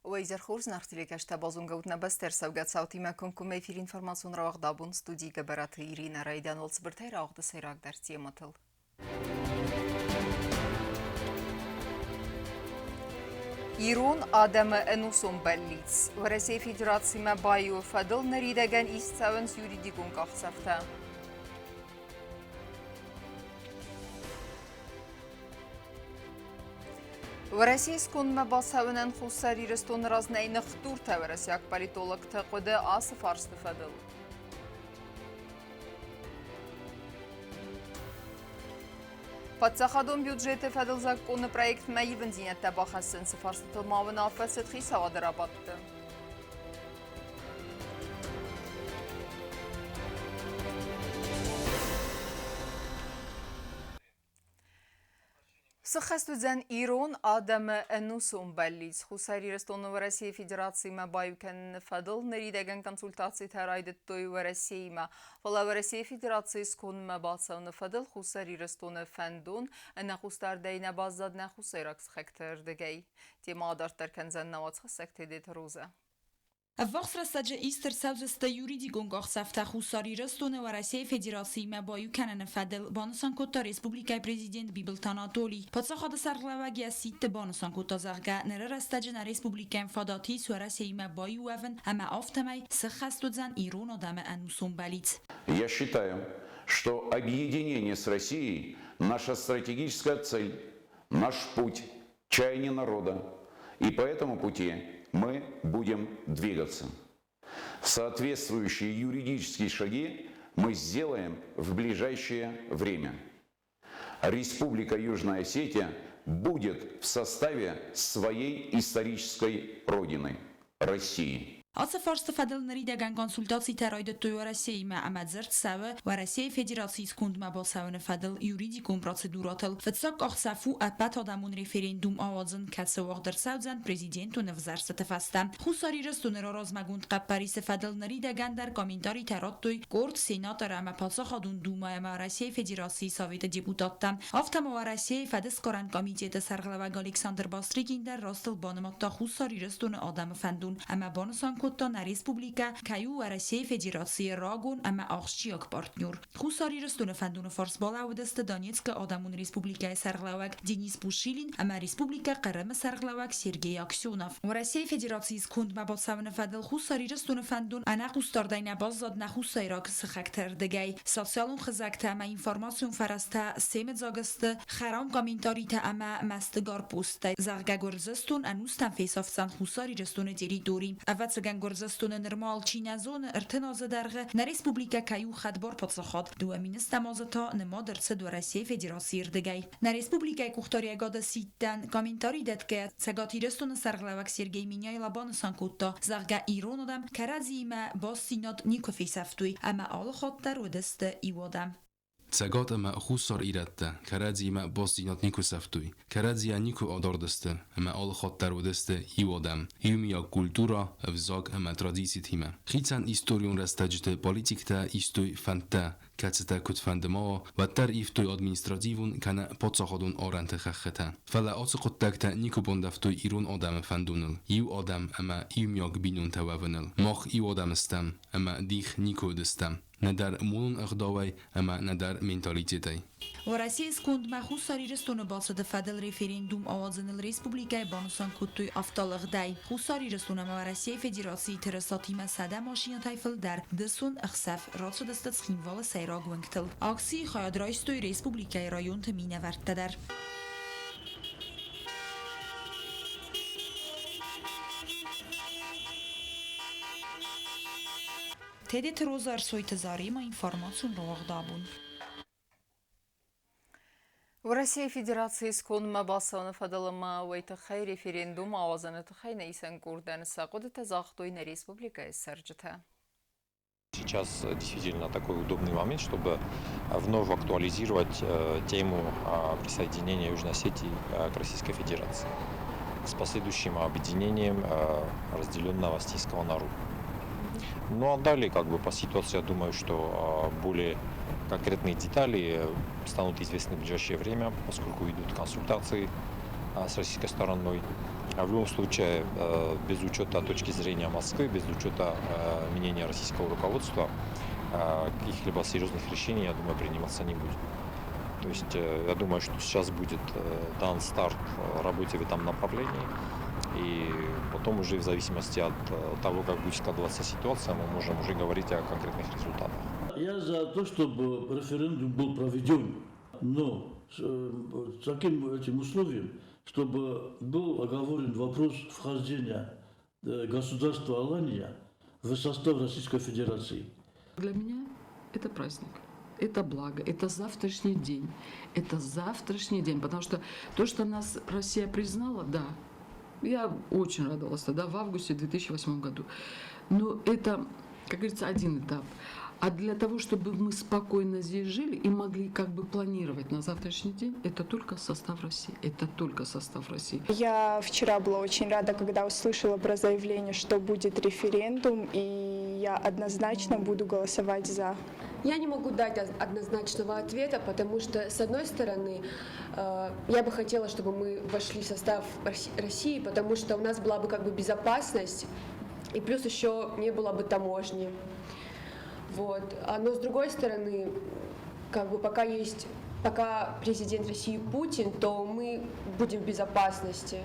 ویزر خورز نختیلی کشته بازون گوت نبستر سوگت ساوتی مکن کم میفیر اینفرماسیون را وقت دابون ستودی گبرات ایرین رایدان ولس برتای را وقت سیراک درسی مطل. ایران آدم انوسون بلیتس و رسی فدراسی ما بایو فدل نریدگن ایست سوانس یوریدیگون که خسفته. ورسي سكون ما باصاونن خساري رستون رازناي نختور تا ورسي اك باليتولوج تقود آصف ارستفادل. подсахадом бюджеты федел закон проект мои бензине табахасын сфарстыл мавына фасетхи савадырабатты. سخستوزن ایران آدم انوسون بلیز خساری رستون و رسی فدراسی ما بایوکن فدل نریدگن کنسولتاسی تراید توی و رسی ما ولی و رسی فدراسی سکون ما باسون فدل خساری رستون فندون نخستار دی نبازد نخسیرکس خکتر دگی تیما دارتر کنزن نوات خسکت دیت روزه. وقت رسته ایستر سوزست یوریدیگون گاه سفته خساری رستون و رسی فدراسی ما بایو کنن فدل بانسان کتا ریسپوبلیکای پرزیدنت بیبلتان آتولی پادسا خود سرغلوگی سیت بانسان کتا زغگه نره رسته جن ریسپوبلیکای فاداتی و رسی ما بایو وون اما آفتمای سخستو زن ایران آدم انوسون بلیت. Я считаю, что объединение с Россией – наша стратегическая цель, наш путь, чаяние народа, и по этому пути мы будем двигаться. Соответствующие юридические шаги мы сделаем в ближайшее время. Республика Южная Осетия будет в составе своей исторической родины – России. آسف فارست فدل نریدگن کنسولتاسی تراید توی ورسی ما امدزرد سوه ورسی فدراسی سکوند ما با سوان فدل یوریدیکوم پروسیدوراتل فتساک اخصافو اپت آدمون ریفرندوم آوازن کس وقت در سوزن پرزیدنت و نفزرست تفستن خساری رستون را رازمگوند قب پریس فدل نریدگن در کامنتاری تراد توی گرد سیناتر اما پاسا خادون دوما ما ورسی فدراسی ساویت دیپوتاتم افتم ورسی فدس کارن کمیته سرغلوگ الکساندر باستریگین در راستل بانمات تا خساری رستون آدم فندون اما بانسان کتا نریسپوبلیکا کیو و رسی فدراسی راگون اما آخشیاک پارتنور خساری رستون فندون فارس بالا و دست دانیتسک آدمون ریسپوبلیکای سرغلوگ دینیس بوشیلین اما ریسپوبلیکا قرم سرغلوگ سرگی اکسیوناف و رسی فدراسی سکوند مباد سون فدل خساری رستون فندون انا خستاردای نبازداد نخوستای راک سخکتر دگی سوسیالون خزکتا اما اینفارماسیون فرستا سیمت زاگست خرام کامنتاری تا اما مستگار پوست زغگا گرزستون انوستن فیسافسان خساری رستون دیری دوریم اوت گرزستون نرمال چینازون ارتناز درغه نریسپوبلیکا کیو خدبار پادسخاد دو امینست مازتا نما درس دو رسی فدراسی اردگی نریسپوبلیکا کوختاری اگاد سیتن کامنتاری داد که سگاتی رستون سرغلوک سرگی مینیای لبان سانکوتا زغگا ایران دم کرازی ما با سیناد نیکو فیسافتوی اما آل خود در و دست ایوادم Цагот ама хусар иратта, карадзи ама босдинот нику сафтуй, карадзи нику одордасты, ама ал хоттар удасты иводам, юмия культура, взаг ама традиции тима. Хитсан историон растаджте политикта истуй фанта, кацета кутфандма, ваттар ифтуй административун кана подсаходун оранте хахета. Фала ацқуттакта нику бондафтуй ирун адам фандунал, ив адам ама юмия бинун тававанал, мах ив адам стам, ама дих нику дастам. ندر مون اقداوی اما ندر منتالیتی. و رسی سکوند مخصوص سری رستون باصد فدل ریفرندوم آوازن الریسپوبلیکای بانسان کتوی افتالغ دی خساری رستون ما رسی فدراسی ترساتی ما سده ماشین تایفل در دسون اخصف راتو دست خیموال سیراگ ونگتل آکسی خواهد رایستوی ریسپوبلیکای رایون تمینه ورد در تدیت روزار سویت زاری ما اینفارماسیون رو اغدابون. و رسی فدراسی سکون ما باسان فدل ما ویتخی رفرندوم آوازن تخی نیسان گردن ساقود تزاختوی نریسپوبلیکای سرجته. Сейчас действительно такой удобный момент, чтобы вновь актуализировать тему присоединения Южной Осетии к Российской Федерации с последующим объединением разделенного осетинского народа. Ну а далее, по ситуации, я думаю, что более конкретные детали станут известны в ближайшее время, поскольку идут консультации с российской стороной. В любом случае, без учета точки зрения Москвы, без учета мнения российского руководства, каких-либо серьезных решений, я думаю, приниматься не будет. То есть я думаю, что сейчас будет дан старт работе в этом направлении, и потом уже в зависимости от того, как будет складываться ситуация, мы можем уже говорить о конкретных результатах. Я за то, чтобы референдум был проведен, но с таким этим условием, чтобы был оговорен вопрос вхождения государства Алания в состав Российской Федерации. Для меня это праздник, это благо, это завтрашний день. Это завтрашний день, потому что то, что нас Россия признала, да, я очень радовалась тогда, в августе 2008 году. Но это, как говорится, один этап. А для того, чтобы мы спокойно здесь жили и могли как бы планировать на завтрашний день, это только состав России. Это только состав России. Я вчера была очень рада, когда услышала про заявление, что будет референдум, и я однозначно буду голосовать за. Я не могу дать однозначного ответа, потому что, с одной стороны, я бы хотела, чтобы мы вошли в состав России, потому что у нас была бы как бы безопасность, и плюс еще не было бы таможни. Вот. Но с другой стороны, как бы пока президент России Путин, то мы будем в безопасности.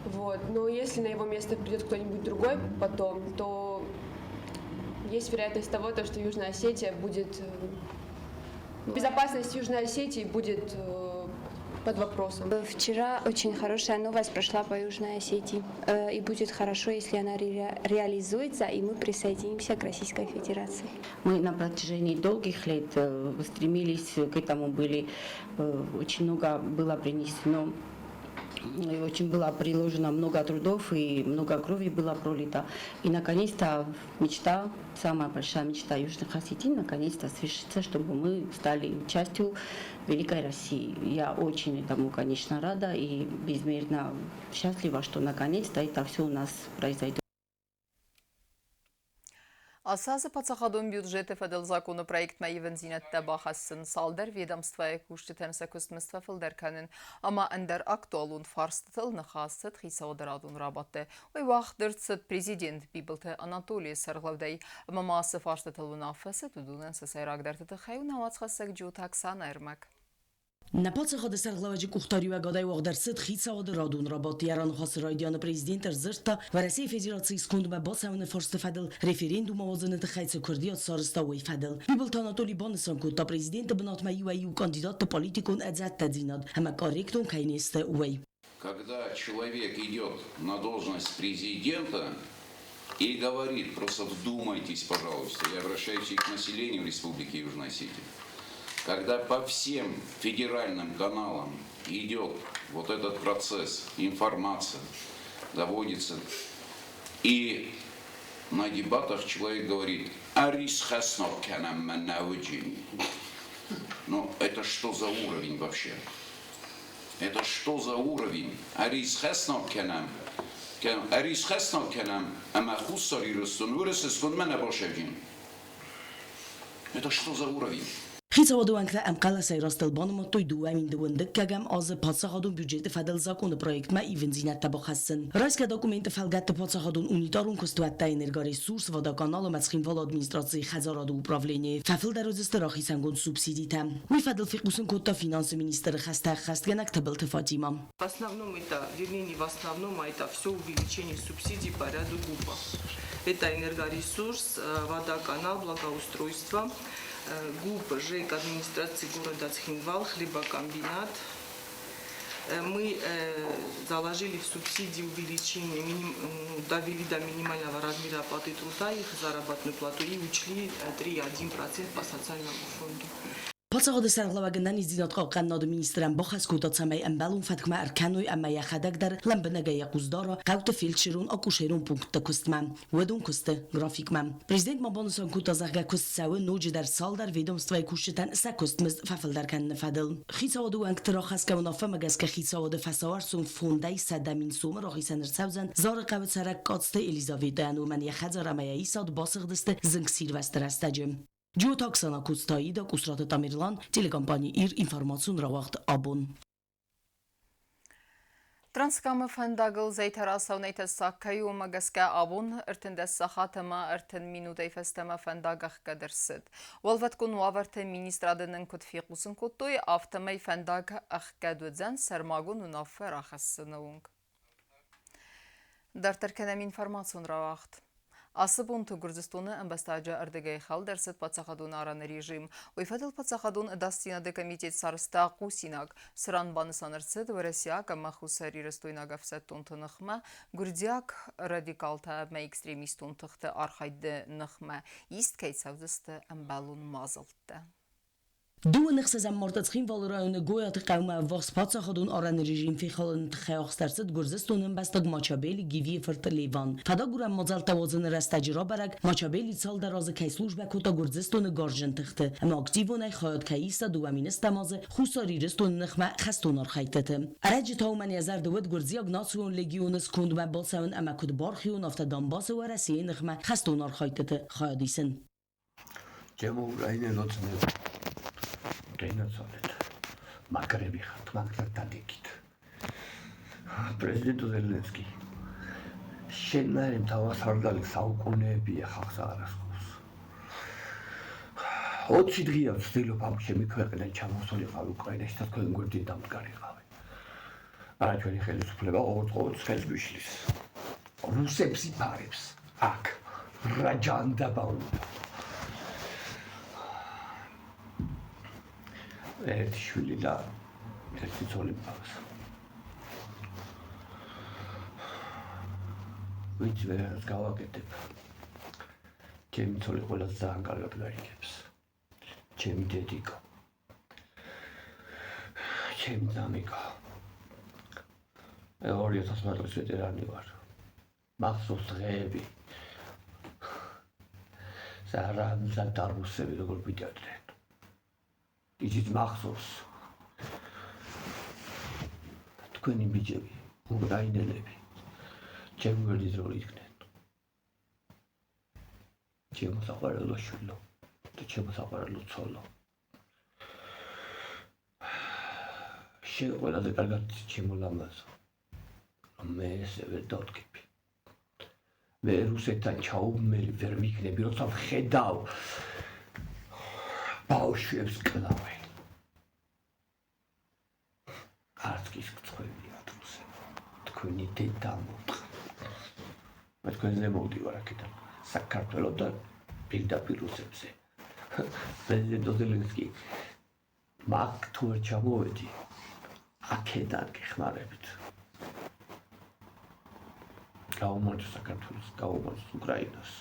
Вот. Но если на его место придет кто-нибудь другой потом, то есть вероятность того, что Южная Осетия будет... Безопасность Южной Осетии будет под вопросом. Вчера очень хорошая новость прошла по Южной Осетии. И будет хорошо, если она реализуется, и мы присоединимся к Российской Федерации. Мы на протяжении долгих лет стремились к этому, очень много было принесено, очень было приложено много трудов и много крови было пролито. И наконец-то мечта, самая большая мечта Южных Осетий, наконец-то свершится, чтобы мы стали частью Великой России. Я очень этому, конечно, рада и безмерно счастлива, что наконец-то это все у нас произойдет. Ասազը պացախադոն բյուջետը ֆեդել законопроект մայիվն զինət բախասın salder ведомствая кушчетен секустмства филдерканын, ama ender aktualun farstıl nıxasıt xisavdaradun rabatte. Ve vaxtdırtsıt prezident Bibilte Anatoliy Sarglavday, ama ması farstılun afası tudunen sesayrakdartıtı xeyun avatsxassak jutaksan ermek. Напацахады сарглаваджи кухтариуа гадай вагдерсыт хицавады радун рабат яран хас райдианы президент зырта в России Федерации скундма басавны форсты фадыл референдум авазаны тхайцы курдият сарыста уй фадыл. Бибылт Анатолий Банысан кутта президента бынатма юаю кандидат политикун эдзат тадзинад, ама корректун кайнесты уй. Когда человек идет на должность президента и говорит, просто вдумайтесь, пожалуйста, я обращаюсь и к населению Республики Южная Осетия, когда по всем федеральным каналам идет вот этот процесс, информация доводится, и на дебатах человек говорит, ну это что за уровень вообще? Это что за уровень? Это что за уровень? خیزوادو انکه امقال سیراستل بانم توی دو امین دوند کگم از پادساخادون بودجت فدل زاکون پروژه ما ایون زینت تبخستن. رئیس که دکومنت فلگت پادساخادون اونیتارون کستوات تاینرگاری سورس و دکانال مسخیم وال ادمینستراسی خزاراد و پراولینی ففل در روز استراخی سنگون سوبسیدی تام. می فدل فیقوسن کتا فینانس министр خست генак табыл Фатима. В основном это, вернее не в основном, а это все увеличение субсидий по ряду групп. Это энергоресурс, водоканал, благоустройство, ГУП, ЖЭК, администрации города Цхинвал, хлебокомбинат. Мы заложили в субсидии увеличение, довели до минимального размера оплаты труда их заработную плату и учли 3,1% по социальному фонду. پاسخ سرغلوگندن زینات قانون مینیسترم بخش کوتاه سمی امبالون فتکم ارکانوی اما یخدک در لمبنگای قوزدارا قوت فیلچرون آکوشیرون پونکت کستمم ودون کست گرافیکمم. پرزیدنت مبانسان کوتاه زغ کست سوی نوج در سال در ویدومستوی کوشتن سکستمز ففل در کن نفدل. خیساودو انکتراخ است که منافع مگس که خیساود فسوار سون فوندای صدمین سوم راهی سنر سوزن زار قوت سرک کاتست الیزاویت دانو من یخزار اما ییساد باسق دست زنگ سیروستر استجم. جو تاکسانا کوستایی دا کسرات تامیرلان تلکمپانی ایر اینفورماسیون را وقت آبون. Տրանսկամը ֆանդագլ զայթարասավնեյթը սակքայի ու մագասկա ավուն ըրտնդես սախատմա ըրտն մինուտեյ ֆեստեմը ֆանդագախ կդրսիտ։ Վալվատկուն ու ավարտը մինիստրադնն կտֆիղուսն կոտոյ ավտամեյ ֆանդագ ախկադուձան սարմագուն ու նավվեր ախասսնուունք։ Դարտարկենեմ ինформацион равахт. Ասыбունթը Գուրզստոնը ամբաստաջա արդգայ խալ դերսետ պացախադուն արան ռեժիմ, ոյֆադել պացախադուն դաստինադը կոմիտետ սարստա կուսինակ, սրան բանսանրցետ վրեսիակ ամախուսար իրստոյնագավ սետտուն թնխմա, գուրդյակ ռադիկալთა մե էքստրեմիստուն թղթը արխայդը նխմա, իստ կայցավդստը ամբալուն մազլտը։ Դու նխսազամ մորտացխին վալորայունը գոյատը կայումը վաղս պացախադուն արան ռեժիմ ֆիխալն տխայողստարցետ Գուրզստոնն բաստագ մաչաբելի գիվի ֆրտ լիվան։ Թադագուրան մոզալտավոզն ռաստաջիրա բարակ մաչաբելի ցալ դարազը կայսլուժբա կոտա Գուրզստոնը գորժն թղթը։ Ամա ակտիվոն այ խայոտ կայիսա դուամինս տամազը խուսարի ռստոն նխմա խաստոն արխայտը։ Արաջի թաումանի ազար դուդ Գուրզիակ նացիոն լեգիոնս կոնդմա բալսավն ամակուդ բարխիոն ավտադամբասը վարասիի նխմա խաստոն արխայտը խայադիսն։ Ջեմու ռայնելոցն Ռեյնացալետ, մակարևի խատմակտար տադեկիտ, պրեզիդենտ Զելենսկի, շեննայրիմ թավաս հարգալիք սաուկոնեբի է խաղսա արասկոս։ Օծի դրիավ ստիլու պամուշեմի քվերկնեն չամոսոլի խավ ուկրայնա շտատ քոյն գորդին դամտկարի խավի։ Առաջվելի խելի սուպլեվա օղոց խելս բյուշլիս։ Ռուսեպսի պարեպս, ակ, ռաջանդա բաունდა։ ერთი შვილი და ერთი ცოლი მყავს. ვიცი ვერას გავაკეთებ. ჩემი ცოლი ყველაზე ძალიან კარგად გაიგებს. ჩემი დედიკო. ჩემი ძამიკო. 2000 წლის ვეტერანი ვარ. მახსოვს დღეები. სარანზა და რუსები როგორ ბიჭადნენ. Იცით მახსოვს თქვენი ბიჭები, უკრაინელები, ჩემი გვერდით რო იდგნენ. ჩემო საყვარელო შვილო და ჩემო საყვარელო ცოლო. შენ ყველაზე კარგად ჩემო ლამაზო, რომ მე ესე ვერ დავდგები. მე რუსეთთან ჩაუმელი ვერ ვიქნები, როცა ვხედავ ბავშვებს კლავენ. არც კი სკწხვებია რუსებო. თქვენი დედა მოტყ. მე თქვენზე მოვდივარ აქედან. საქართველოდან პირდაპირ რუსებზე. პრეზიდენტ ზელენსკი მაგ თუ ვერ ჩამოვედი, აქედან გეხმარებით. გაუმარჯოს საქართველოს, გაუმარჯოს უკრაინას.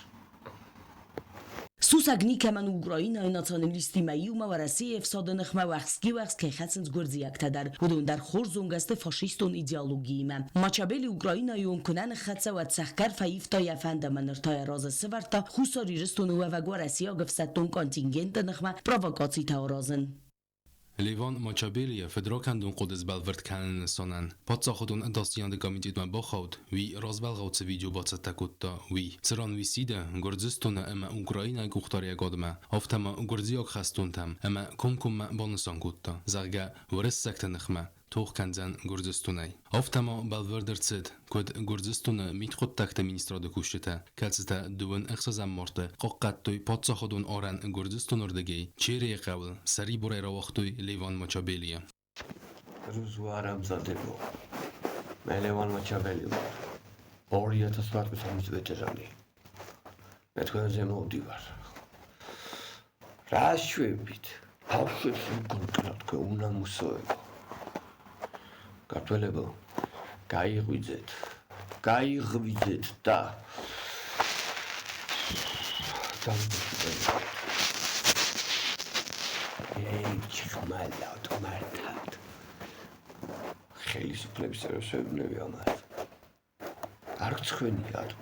Սուսագնի կեման Ուկրայինայի նացիոնալիստի մայումը վարասիև սոդնխ մավախսկի վախս կեխացնց գործիակ տադար, ուդոնդար խոր զոնգաստը ֆաշիստոն իդեալոգիիմը։ Մաչաբելի Ուկրայինայի ունքունան խացավատ սախկար ֆայիվ տոյաֆանդը մնրտոյա ռոզը սվարտա խուսորի ռստոն ուվավագ վարասիա գվսատոն կոնտինգենտը նխմա պրովոկացի թաուրոզն։ لیوان ماچابیلی فدراکندون قدس بالورد کنن سانن پادساخدون داستیان کمیتیت ما بخود وی رازبال غوت ویدیو باتس تکوتا وی سران وی سیده گرزستون اما اوکراین گوختاری گادما افتما گرزیاک خستون تم اما کم بانسان کوتا زرگا ورس سکت نخمه توخ کنزن گرزستونای افتما بالوردرتسد کد گرزستون میت خود تکت مینیستراد کوشته کلسته دوون اخسازم مرته قاقت توی پادساخدون آرن گرزستون اردگی چیری قبل سری برای راوختوی لیوان ماچابلیه روزوارم زده بود من لیوان ماچابلی بود آریا تصورت بسامیز ویترانی نتکنه زمو دیوار راشوی بید هاوشوی سیمکن کناد که اونم موسوی بود کارتوله بود გაიღვიძეთ და ჩხმალავთ მართად ხელისუფლების წევრები ამას არ გცხვენია თქო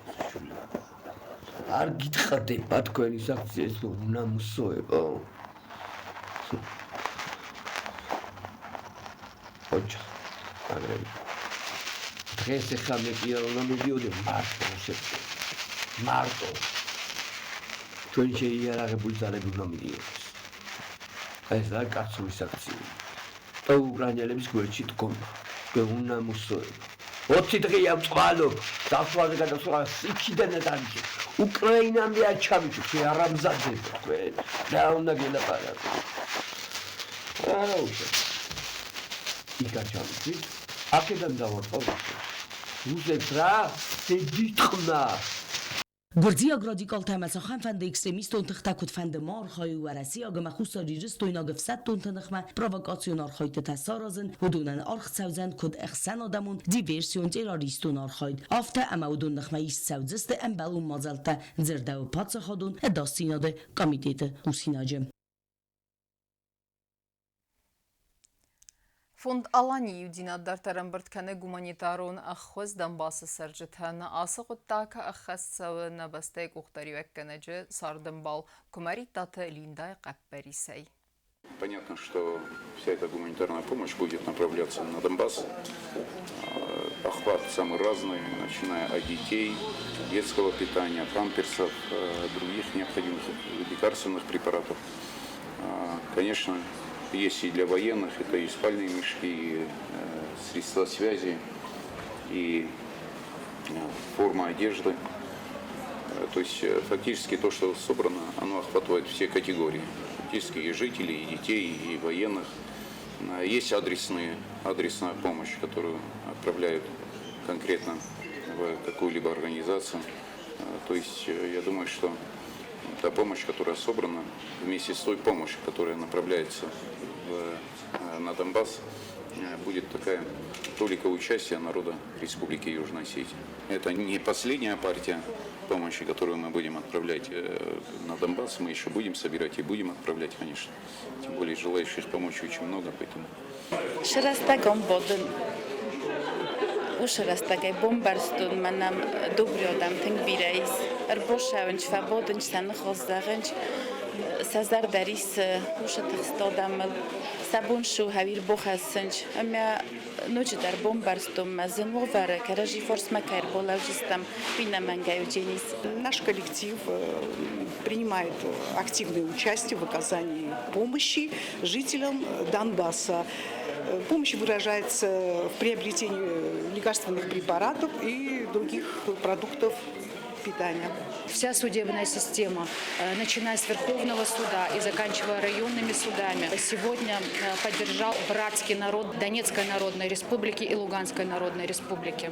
არ გითხარდება თქვენი საქციეს უნამუსოებო ოჩა აგრები დღეს ახლა მე კი არ უნდა მივიდოდი მარტო თქვენ შეიარაღებული ძალები უნდა მიდიოდეს ეს რა კაცური საქციაა და უკრაინელების გვერდში დგომა თქვენ უნდა მოსწორებო 20 დღეა ვწყალობ, დასვაზე გადასვლა იქიდანაც არის. უკრაინამდე არ ჩამიჭრ, არა მზადდება თქვენ. რა უნდა გელაპარაკო? არა უშო. იქა ჩამიჭრ. აქედან დავარყავ. რუსებს რა შეგიტყნა. Gurdzi agradikal temelsachan van de extremisten takut van de marchai u Россия гама хусари ристойна гфсат тонтанахма провокацион архайт тасаразен ودونن арх цаузен код эхсан адамун диверсион террористон архайт афта ама ودونнахма ис цаузесте эмбалун мазалта зердау пацахадун дастинаде комитете усинаджем Фонд Алани юдинат дар тарамбырткане гуманитарон ахваз Донбасса саржитана асыгуттака ахассавы набастай кухтари веккенеже сардымбал кумаритата линдай капперисей. Понятно, что вся эта гуманитарная помощь будет направляться на Донбасс. Охват самый разный, начиная от детей, детского питания, памперсов, других необходимых лекарственных препаратов. Конечно, есть и для военных, это и спальные мешки, и средства связи, и форма одежды. То есть фактически то, что собрано, оно охватывает все категории. Фактически и жителей, и детей, и военных. Есть адресная помощь, которую отправляют конкретно в какую-либо организацию. То есть я думаю, что та помощь, которая собрана, вместе с той помощью, которая направляется на Донбасс, будет такая толика участия народа Республики Южной Осетии. Это не последняя партия помощи, которую мы будем отправлять на Донбасс. Мы еще будем собирать и будем отправлять, конечно. Тем более желающих помочь очень много, поэтому... Ушарастагай бомбарстун манам добрёдам тэнгбирайс арбошавынч фабодынч санхоздагынч сазардарис ушатхстодам сабуншу хавир бохасынч амя ночдар бомбарстун мазен вовара каражи форс макар болажистам пинамангаюдженис. Наш коллектив принимает активное участие в оказании помощи жителям Донбасса. Помощь выражается в приобретении лекарственных препаратов и других продуктов питания. Вся судебная система, начиная с Верховного суда и заканчивая районными судами, сегодня поддержал братский народ Донецкой Народной Республики и Луганской Народной Республики.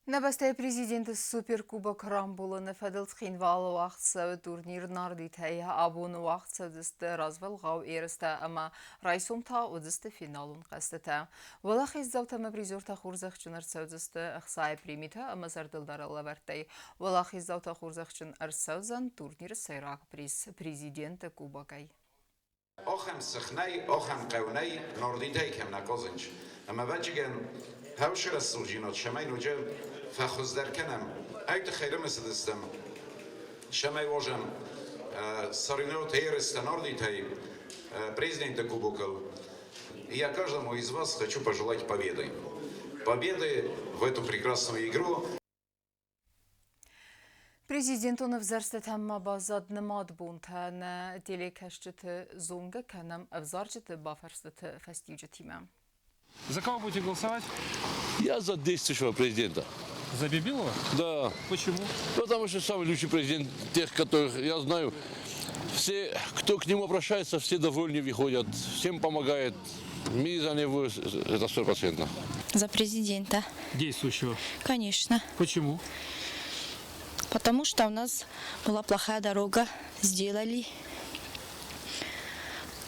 Набастай президенті Суперкубок Рамбулыны фәділ тхинвалы вақытсауы турнир нардитайы абуны вақытсаудысты развалғау ерісті, ама райсумта удысты финалун қастыта. Валах иззаутама призорта хурзақчын арсаудысты ақсай примиті, ама зардылдары лавартай. Валах иззаута хурзақчын арсаузан турнир сайрақ приз президенті Кубокай. Охам сахнай, охам қаунай, нардитай кем наказынч. Ама бәчіген هاوشر السوجينات شماي نوجل فخذ دركنم أيت خير مسدستم شماي وجم соревновать норди тай президента Кубоков. Я каждому из вас хочу пожелать победы. Победы в эту прекрасную игру. Президент оны взарсты тамма базадны мадбунта на телекашчыты зонга канам взарчыты бафарстыты фастиджетима. За кого будете голосовать? Я за действующего президента. За Бибилова? Да. Почему? Потому что самый лучший президент, тех, которых я знаю. Все, кто к нему обращается, все довольны выходят, всем помогает. Мы за него, это 100%. За президента. Действующего? Конечно. Почему? Потому что у нас была плохая дорога, сделали.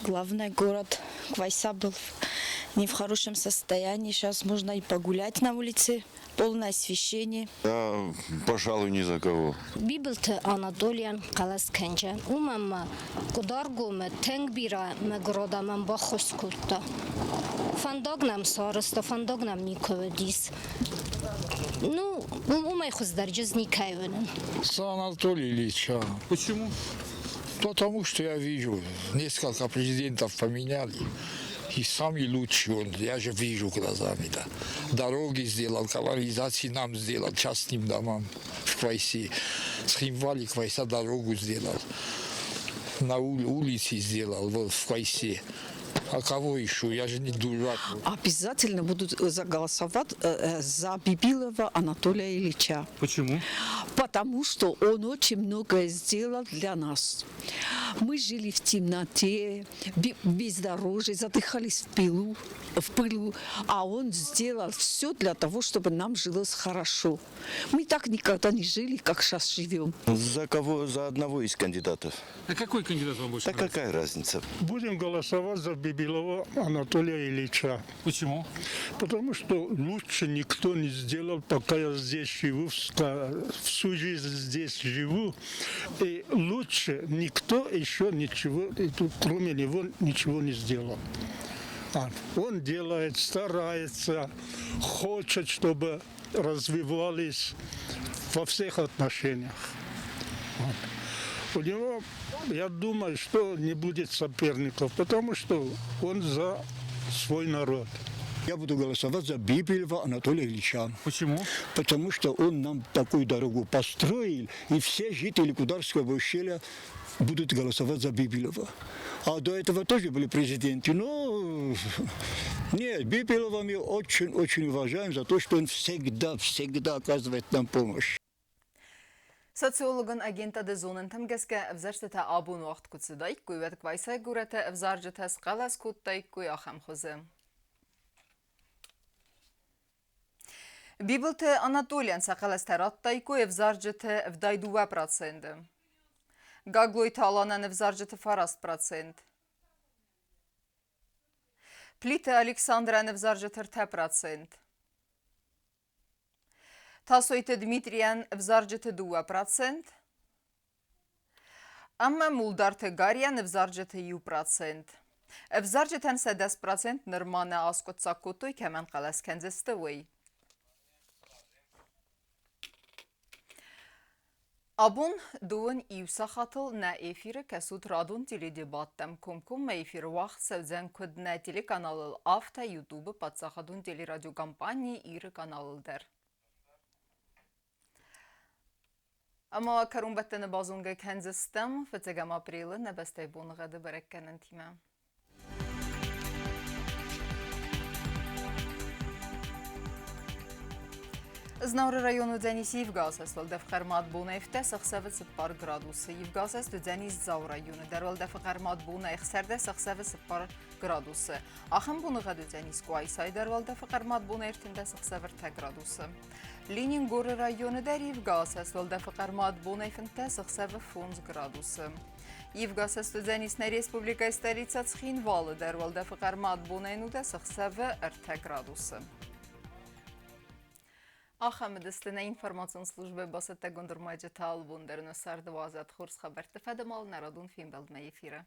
Главный город Квайса был не в хорошем состоянии. Сейчас можно и погулять на улице. Полное освещение. Я, пожалуй, ни за кого. Бибилте Анатолиян Каласкенджа. Умама Кударгуме Тенгбира Мегрода Мамбахоскута. Фандогнам Сараста, фандогнам Никоведис. Ну, умай хоздарджиз Никаевен. С Анатолия Ильича. Почему? Потому что я вижу, несколько президентов поменяли. И самый лучший он, я же вижу глазами, да. Дороги сделал, канализации нам сделал, частным домам в Квайсе. С Химвали Квайса дорогу сделал. На улице сделал, вот в Квайсе. А кого ищу? Я же не дурак. Обязательно буду заголосовать за Бибилова Анатолия Ильича. Почему? Потому что он очень многое сделал для нас. Мы жили в темноте, в бездорожье, задыхались в пылу, а он сделал все для того, чтобы нам жилось хорошо. Мы так никогда не жили, как сейчас живем. За кого? За одного из кандидатов. А какой кандидат вам больше Да нравится? какая разница? Будем голосовать за Бибилова Анатолия Ильича. Почему? Потому что лучше никто не сделал, пока я здесь живу, всю жизнь здесь живу. И лучше никто еще ничего, кроме него, ничего не сделал. Он делает, старается, хочет, чтобы развивались во всех отношениях. У него, я думаю, что не будет соперников, потому что он за свой народ. Я буду голосовать за Бибилова Анатолия Ильича. Почему? Потому что он нам такую дорогу построил, и все жители Кударского ущелья будут голосовать за Бибилова. А до этого тоже были президенты, но нет, Бибилова мы очень уважаем за то, что он всегда оказывает нам помощь. Социологын агента дезонын тәмгәскә әвзәрштәтә абун вақт күтсідай, көйвәт квайсай күрәтә әвзаржытәс қалас күттай көй ахам хозы. Бибылты Анатолиян сақаластар аттай көй әвзаржыты әвдайдуа проценты. Гаглой таланан әвзаржыты фараст процент. Плита Александран әвзаржытыр тә процент. Тасойты Дмитриян взарджыты 2%, амма Мулдарты Гариян взарджыты 1%. Взарджытан 10% нырманы аскот саккутой кәмән қалас кәнзісті өй. Абун дуын июса хатыл на эфирі кәсут радун теледебаттам комком ма эфир вақт сәвзен көдіне телеканалыл авта ютубы патсахадун телерадиокомпании ирі каналылдар. Ama karun battını bazunga kenzistem, fıtıgam aprili nebestay bonuğadı bırakkanan tima. Знавры району Дзянис Евгасас, Валдефхармат Буна Ефте, Сахсевет Сыппар градусы. Евгасас Дзянис Зау району, Дар Валдефхармат Буна Ехсерде, Сахсевет Сыппар градусы. Ахам Бунуға Дзянис Куайсай, Дар Валдефхармат Буна Ефтінде Сахсевет Те градусы. Ленингоры району Дар Евгасас, Валдефхармат Буна Ефтінде Сахсевет Фунз градусы. Евгасас Дзянисна Республика столица Цхинвалы, Дар Валдефхармат Буна Ефтінде Сахсевет Те градусы. Ахамедистина информацион службы басыта гондурмайчы таал бундарын өсарды вазат хурс хабарты фадамал народун фильм балдма эфира.